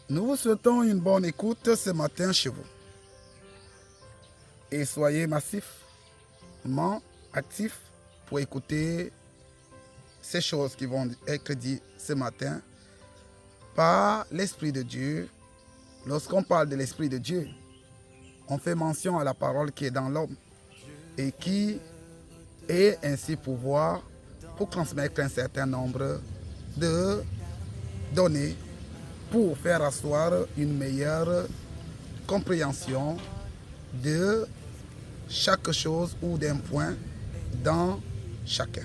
Nous vous souhaitons une bonne écoute ce matin chez vous. Et soyez massivement actifs pour écouter ces choses qui vont être dites ce matin par l'Esprit de Dieu. Lorsqu'on parle de l'Esprit de Dieu, on fait mention à la parole qui est dans l'homme et qui est ainsi pouvoir pour transmettre un certain nombre de données pour faire asseoir une meilleure compréhension de chaque chose ou d'un point dans chacun.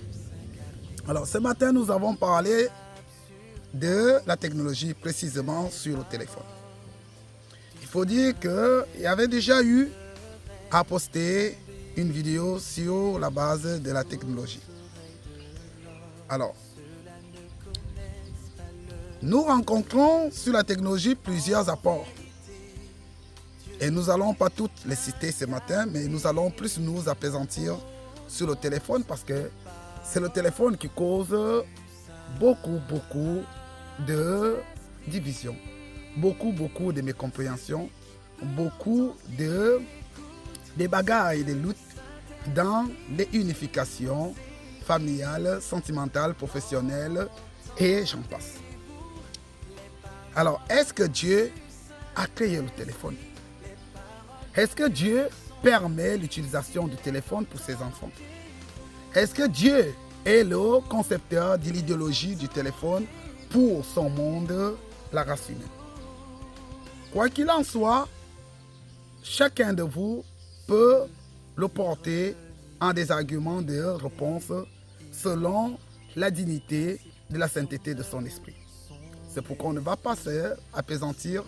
Alors ce matin, nous avons parlé de la technologie précisément sur le téléphone. Il faut dire qu'il y avait déjà eu à poster une vidéo sur la base de la technologie. Alors, nous rencontrons sur la technologie plusieurs apports. Et nous n'allons pas toutes les citer ce matin, mais nous allons plus nous apaisantir sur le téléphone parce que c'est le téléphone qui cause beaucoup de divisions, beaucoup de mécompréhensions, beaucoup de bagarres et de luttes dans les unifications familiales, sentimentales, professionnelles et j'en passe. Alors, est-ce que Dieu a créé le téléphone? Est-ce que Dieu permet l'utilisation du téléphone pour ses enfants? Est-ce que Dieu est le concepteur de l'idéologie du téléphone pour son monde, la race humaine? Quoi qu'il en soit, chacun de vous peut le porter en des arguments de réponse selon la dignité de la sainteté de son esprit. C'est pourquoi on ne va pas s'apaisantir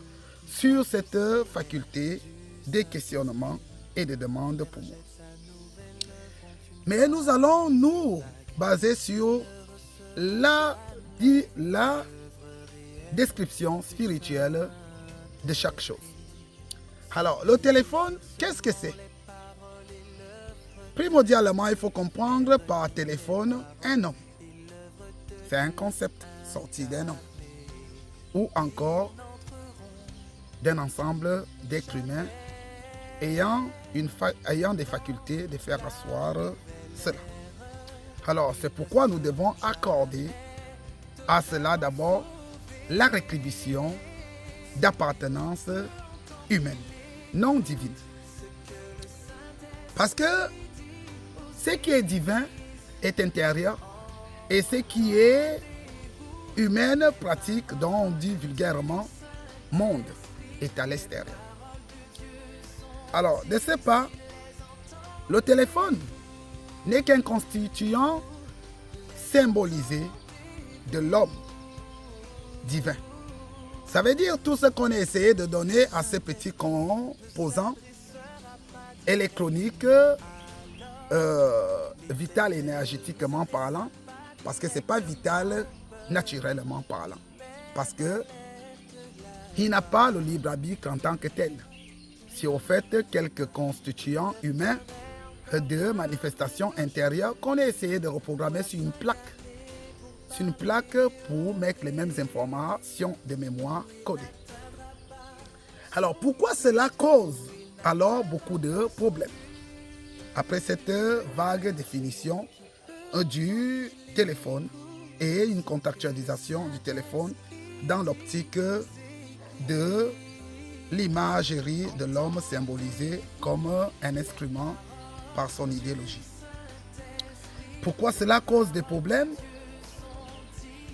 sur cette faculté des questionnements et des demandes pour moi. Mais nous allons nous baser sur la description spirituelle de chaque chose. Alors, le téléphone, qu'est-ce que c'est? Primordialement, il faut comprendre par téléphone un homme. C'est un concept sorti d'un homme. Ou encore d'un ensemble d'êtres humains ayant des facultés de faire asseoir cela. Alors, c'est pourquoi nous devons accorder à cela d'abord la rétribution d'appartenance humaine, non divine. Parce que ce qui est divin est intérieur et ce qui est humaine pratique, dont on dit vulgairement monde, est à l'extérieur. Alors, de ce pas, le téléphone n'est qu'un constituant symbolisé de l'homme divin. Ça veut dire tout ce qu'on a essayé de donner à ces petits composants électroniques, vital énergétiquement parlant, parce que ce n'est pas vital naturellement parlant, parce que il n'a pas le libre arbitre en tant que tel. C'est au fait quelques constituants humains de manifestations intérieures qu'on a essayé de reprogrammer sur une plaque. Sur une plaque pour mettre les mêmes informations de mémoire codées. Alors pourquoi cela cause alors beaucoup de problèmes? Après cette vague définition du téléphone et une contextualisation du téléphone dans l'optique de l'imagerie de l'homme symbolisé comme un instrument par son idéologie. Pourquoi cela cause des problèmes?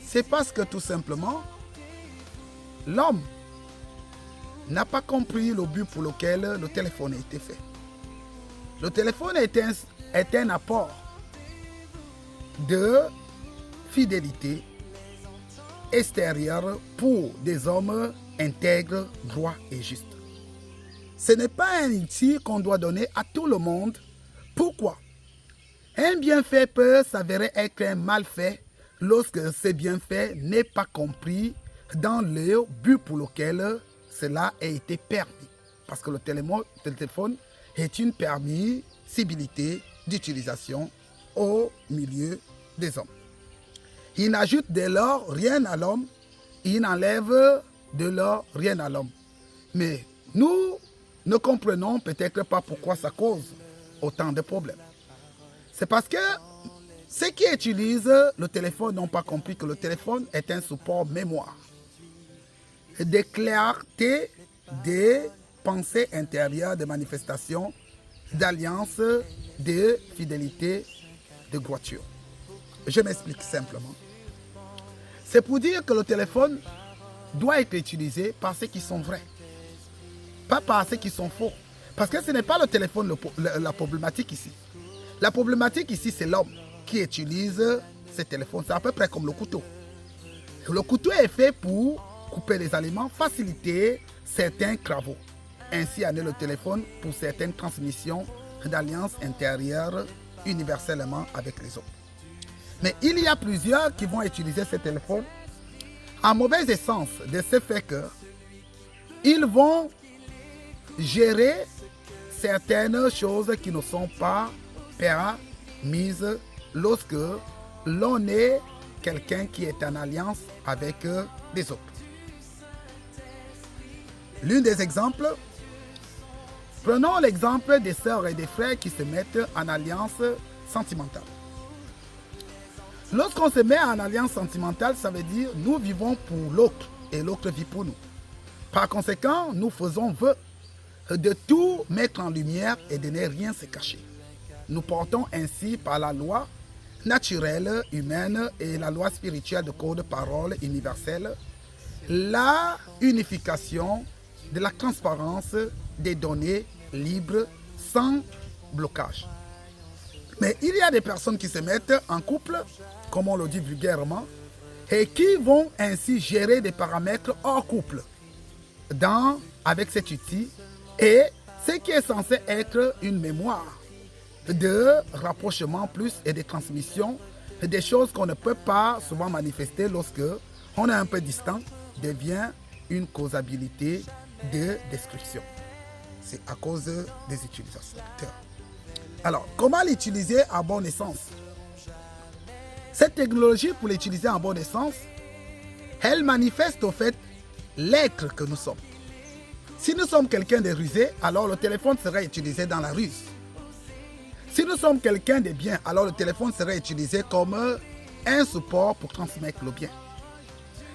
C'est parce que tout simplement, l'homme n'a pas compris le but pour lequel le téléphone a été fait. Le téléphone est un apport de fidélité extérieure pour des hommes intègres, droits et justes. Ce n'est pas un outil qu'on doit donner à tout le monde. Pourquoi? Un bienfait peut s'avérer être un mal fait lorsque ce bienfait n'est pas compris dans le but pour lequel cela a été permis. Parce que le téléphone est une permissibilité d'utilisation au milieu des hommes. Il n'ajoute dès lors rien à l'homme, il n'enlève de leur rien à l'homme. Mais nous ne comprenons peut-être pas pourquoi ça cause autant de problèmes. C'est parce que ceux qui utilisent le téléphone n'ont pas compris que le téléphone est un support mémoire, de clarté, des pensées intérieures, de manifestations, d'alliances, de fidélité, de droiture. Je m'explique simplement. C'est pour dire que le téléphone doit être utilisé par ceux qui sont vrais, pas par ceux qui sont faux. Parce que ce n'est pas le téléphone la problématique ici. La problématique ici, c'est l'homme qui utilise ce téléphone. C'est à peu près comme le couteau. Le couteau est fait pour couper les aliments, faciliter certains travaux. Ainsi en est le téléphone pour certaines transmissions d'alliances intérieures universellement avec les autres. Mais il y a plusieurs qui vont utiliser ce téléphone en mauvais essence, de ce fait que ils vont gérer certaines choses qui ne sont pas permises lorsque l'on est quelqu'un qui est en alliance avec les autres. L'un des exemples, prenons l'exemple des sœurs et des frères qui se mettent en alliance sentimentale. Lorsqu'on se met en alliance sentimentale, ça veut dire nous vivons pour l'autre et l'autre vit pour nous. Par conséquent, nous faisons vœu de tout mettre en lumière et de ne rien se cacher. Nous portons ainsi par la loi naturelle, humaine et la loi spirituelle de code-parole universelle la unification de la transparence des données libres sans blocage. Mais il y a des personnes qui se mettent en couple, comme on le dit vulgairement, et qui vont ainsi gérer des paramètres hors couple avec cet outil et ce qui est censé être une mémoire de rapprochement plus et de transmission, des choses qu'on ne peut pas souvent manifester lorsque on est un peu distant, devient une causabilité de destruction. C'est à cause des utilisateurs. Alors, comment l'utiliser à bon essence? Cette technologie, pour l'utiliser en bon essence, elle manifeste au fait l'être que nous sommes. Si nous sommes quelqu'un de rusé, alors le téléphone sera utilisé dans la ruse. Si nous sommes quelqu'un de bien, alors le téléphone sera utilisé comme un support pour transmettre le bien.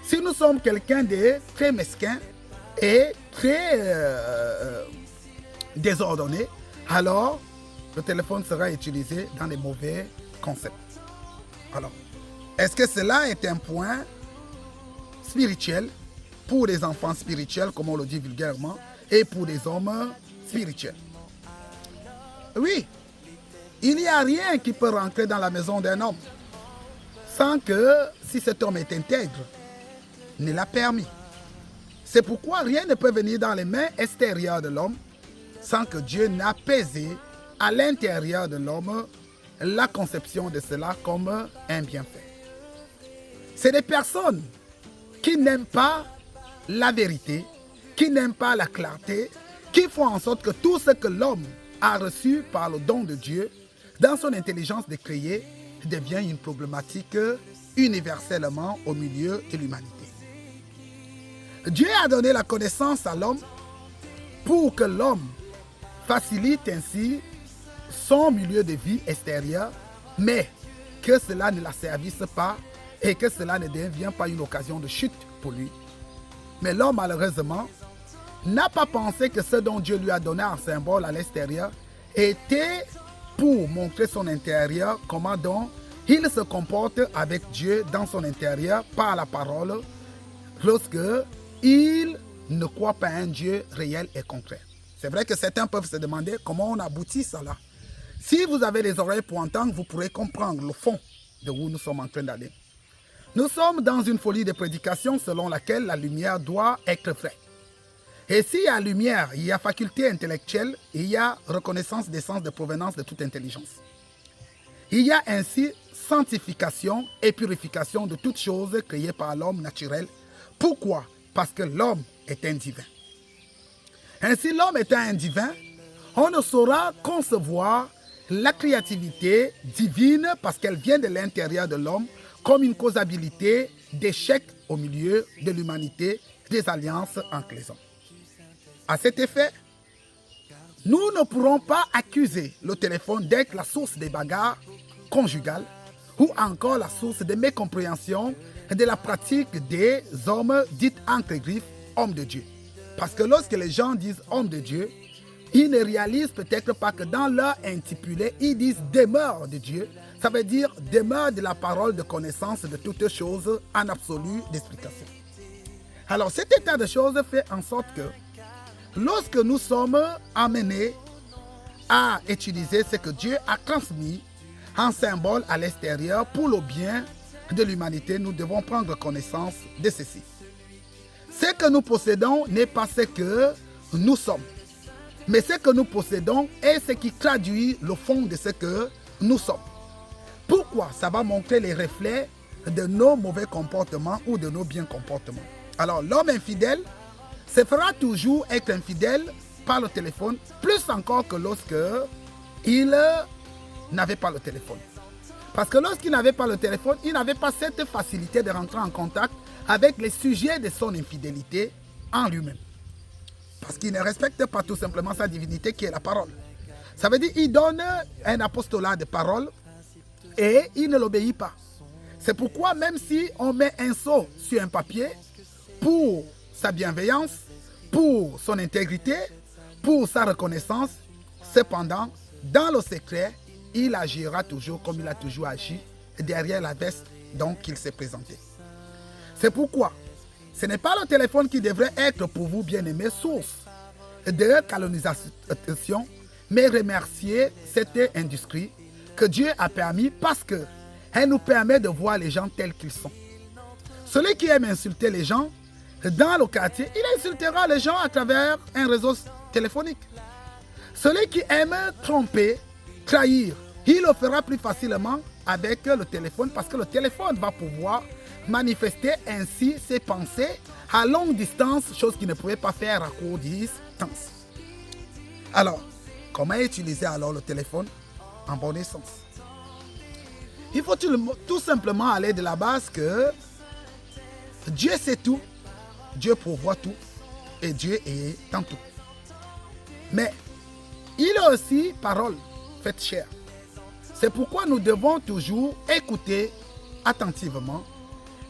Si nous sommes quelqu'un de très mesquin et très désordonné, alors le téléphone sera utilisé dans les mauvais concepts. Alors, est-ce que cela est un point spirituel pour les enfants spirituels, comme on le dit vulgairement, et pour les hommes spirituels? Oui, il n'y a rien qui peut rentrer dans la maison d'un homme sans que, si cet homme est intègre, ne l'a permis. C'est pourquoi rien ne peut venir dans les mains extérieures de l'homme sans que Dieu n'ait pesé à l'intérieur de l'homme la conception de cela comme un bienfait. C'est des personnes qui n'aiment pas la vérité, qui n'aiment pas la clarté, qui font en sorte que tout ce que l'homme a reçu par le don de Dieu, dans son intelligence de créer, devient une problématique universellement au milieu de l'humanité. Dieu a donné la connaissance à l'homme pour que l'homme facilite ainsi son milieu de vie extérieur, mais que cela ne la servisse pas et que cela ne devienne pas une occasion de chute pour lui. Mais l'homme, malheureusement, n'a pas pensé que ce dont Dieu lui a donné en symbole à l'extérieur était pour montrer son intérieur, comment donc il se comporte avec Dieu dans son intérieur par la parole lorsque il ne croit pas à un Dieu réel et concret. C'est vrai que certains peuvent se demander comment on aboutit à cela. Si vous avez les oreilles pour entendre, vous pourrez comprendre le fond de où nous sommes en train d'aller. Nous sommes dans une folie de prédication selon laquelle la lumière doit être vraie. Et s'il y a lumière, il y a faculté intellectuelle, il y a reconnaissance des sens de provenance de toute intelligence. Il y a ainsi sanctification et purification de toutes choses créées par l'homme naturel. Pourquoi? Parce que l'homme est un divin. Ainsi, l'homme étant un divin, on ne saura concevoir la créativité divine parce qu'elle vient de l'intérieur de l'homme comme une causabilité d'échec au milieu de l'humanité, des alliances entre les hommes. À cet effet, nous ne pourrons pas accuser le téléphone d'être la source des bagarres conjugales ou encore la source de mécompréhension de la pratique des hommes dits entre griffes hommes de Dieu. Parce que lorsque les gens disent hommes de Dieu, ils ne réalisent peut-être pas que dans leur intitulé, ils disent demeure de Dieu. Ça veut dire demeure de la parole de connaissance de toutes choses en absolu d'explication. Alors cet état de choses fait en sorte que lorsque nous sommes amenés à utiliser ce que Dieu a transmis en symbole à l'extérieur pour le bien de l'humanité, nous devons prendre connaissance de ceci. Ce que nous possédons n'est pas ce que nous sommes, mais ce que nous possédons est ce qui traduit le fond de ce que nous sommes. Pourquoi? Ça va montrer les reflets de nos mauvais comportements ou de nos bien comportements. Alors l'homme infidèle se fera toujours être infidèle par le téléphone, plus encore que lorsque il n'avait pas le téléphone. Parce que lorsqu'il n'avait pas le téléphone, il n'avait pas cette facilité de rentrer en contact avec les sujets de son infidélité en lui-même. Parce qu'il ne respecte pas tout simplement sa divinité qui est la parole. Ça veut dire qu'il donne un apostolat de parole et il ne l'obéit pas. C'est pourquoi même si on met un sceau sur un papier pour sa bienveillance, pour son intégrité, pour sa reconnaissance, cependant, dans le secret, il agira toujours comme il a toujours agi derrière la veste dont il s'est présenté. C'est pourquoi ce n'est pas le téléphone qui devrait être pour vous, bien-aimés, source de colonisation, mais remercier cette industrie que Dieu a permis parce qu'elle nous permet de voir les gens tels qu'ils sont. Celui qui aime insulter les gens dans le quartier, il insultera les gens à travers un réseau téléphonique. Celui qui aime tromper, trahir, il le fera plus facilement avec le téléphone parce que le téléphone va pouvoir manifester ainsi ses pensées à longue distance, chose qu'il ne pouvait pas faire à courte distance. Alors, comment utiliser alors le téléphone en bon essence? Il faut tout simplement aller de la base que Dieu sait tout, Dieu pourvoit tout et Dieu est en tout. Mais il est aussi parole faite chair. C'est pourquoi nous devons toujours écouter attentivement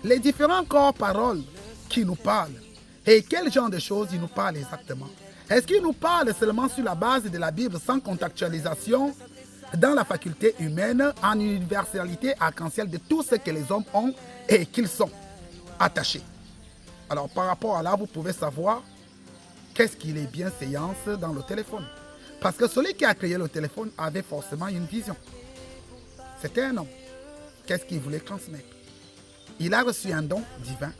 les différents corps paroles qui nous parlent et quel genre de choses ils nous parlent exactement. Est-ce qu'ils nous parlent seulement sur la base de la Bible sans contextualisation dans la faculté humaine en universalité arc-en-ciel de tout ce que les hommes ont et qu'ils sont attachés? Alors par rapport à là, vous pouvez savoir qu'est-ce qu'il est bienséance dans le téléphone. Parce que celui qui a créé le téléphone avait forcément une vision. C'était un homme. Qu'est-ce qu'il voulait transmettre? Il a reçu un don divin.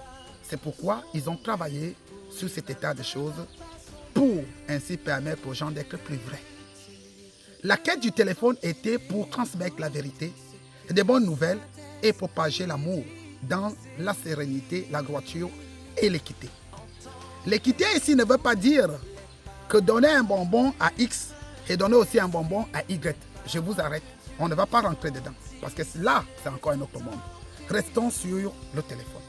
C'est pourquoi ils ont travaillé sur cet état de choses pour ainsi permettre aux gens d'être plus vrais. La quête du téléphone était pour transmettre la vérité, des bonnes nouvelles et propager l'amour dans la sérénité, la droiture et l'équité. L'équité ici ne veut pas dire que donner un bonbon à X et donner aussi un bonbon à Y. Je vous arrête. On ne va pas rentrer dedans. Parce que là, c'est encore un autre monde. Restons sur le téléphone.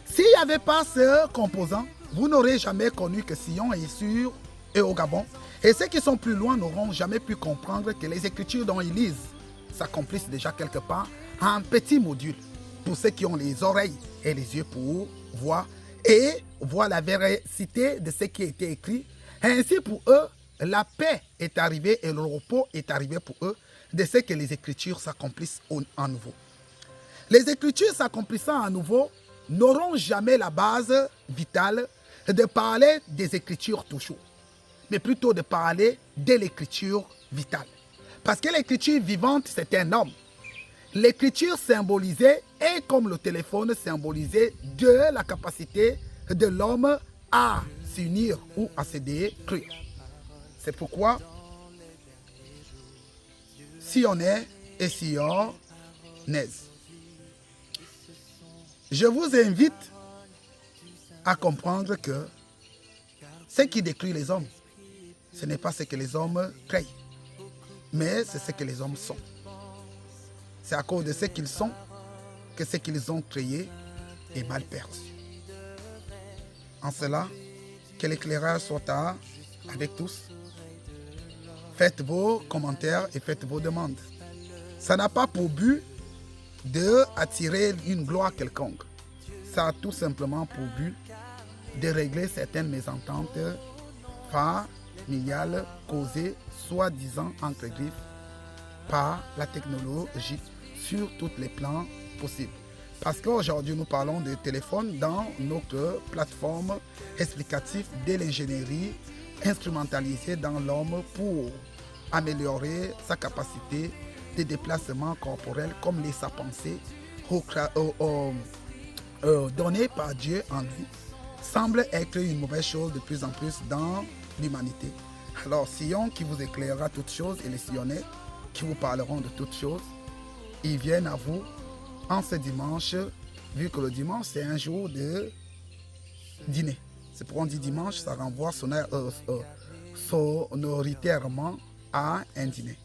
S'il n'y avait pas ce composant, vous n'aurez jamais connu que Sion est sur et au Gabon. Et ceux qui sont plus loin n'auront jamais pu comprendre que les écritures dont ils lisent s'accomplissent déjà quelque part en petits modules. Pour ceux qui ont les oreilles et les yeux pour voir et voir la véracité de ce qui a été écrit. Ainsi pour eux, la paix est arrivée et le repos est arrivé pour eux de ce que les Écritures s'accomplissent en nouveau. Les Écritures s'accomplissant à nouveau n'auront jamais la base vitale de parler des Écritures toujours, mais plutôt de parler de l'Écriture vitale. Parce que l'Écriture vivante, c'est un homme. L'écriture symbolisée est comme le téléphone symbolisé de la capacité de l'homme à s'unir ou à se détruire. C'est pourquoi si on est et si on est. Je vous invite à comprendre que ce qui détruit les hommes, ce n'est pas ce que les hommes créent, mais c'est ce que les hommes sont. C'est à cause de ce qu'ils sont que ce qu'ils ont créé est mal perçu. En cela, que l'éclairage soit avec tous. Faites vos commentaires et faites vos demandes. Ça n'a pas pour but d'attirer une gloire quelconque. Ça a tout simplement pour but de régler certaines mésententes familiales causées, soi-disant entre griffes, par la technologie sur tous les plans possibles. Parce qu'aujourd'hui, nous parlons de téléphone dans notre plateforme explicative de l'ingénierie instrumentalisée dans l'homme pour améliorer sa capacité de déplacement corporel comme les sa pensée donnée par Dieu en lui semble être une mauvaise chose de plus en plus dans l'humanité. Alors, Sion qui vous éclairera toutes choses et les Sionnais qui vous parleront de toutes choses, ils viennent à vous en ce dimanche, vu que le dimanche c'est un jour de dîner. C'est pourquoi on dit dimanche, ça renvoie sonoritairement à un dîner.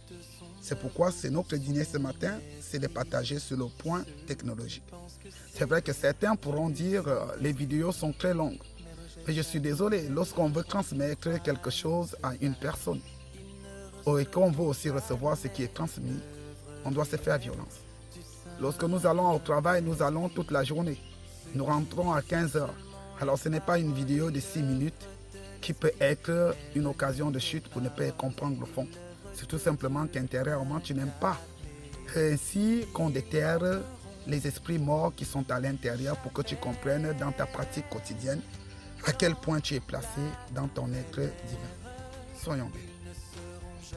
C'est pourquoi c'est notre dîner ce matin, c'est de partager sur le point technologique. C'est vrai que certains pourront dire les vidéos sont très longues. Mais je suis désolé, lorsqu'on veut transmettre quelque chose à une personne, et qu'on veut aussi recevoir ce qui est transmis, on doit se faire violence. Lorsque nous allons au travail, nous allons toute la journée. Nous rentrons à 15 heures. Alors ce n'est pas une vidéo de 6 minutes qui peut être une occasion de chute pour ne pas comprendre le fond. C'est tout simplement qu'intérieurement, tu n'aimes pas. Ainsi qu'on déterre les esprits morts qui sont à l'intérieur pour que tu comprennes dans ta pratique quotidienne à quel point tu es placé dans ton être divin. Soyons bénis.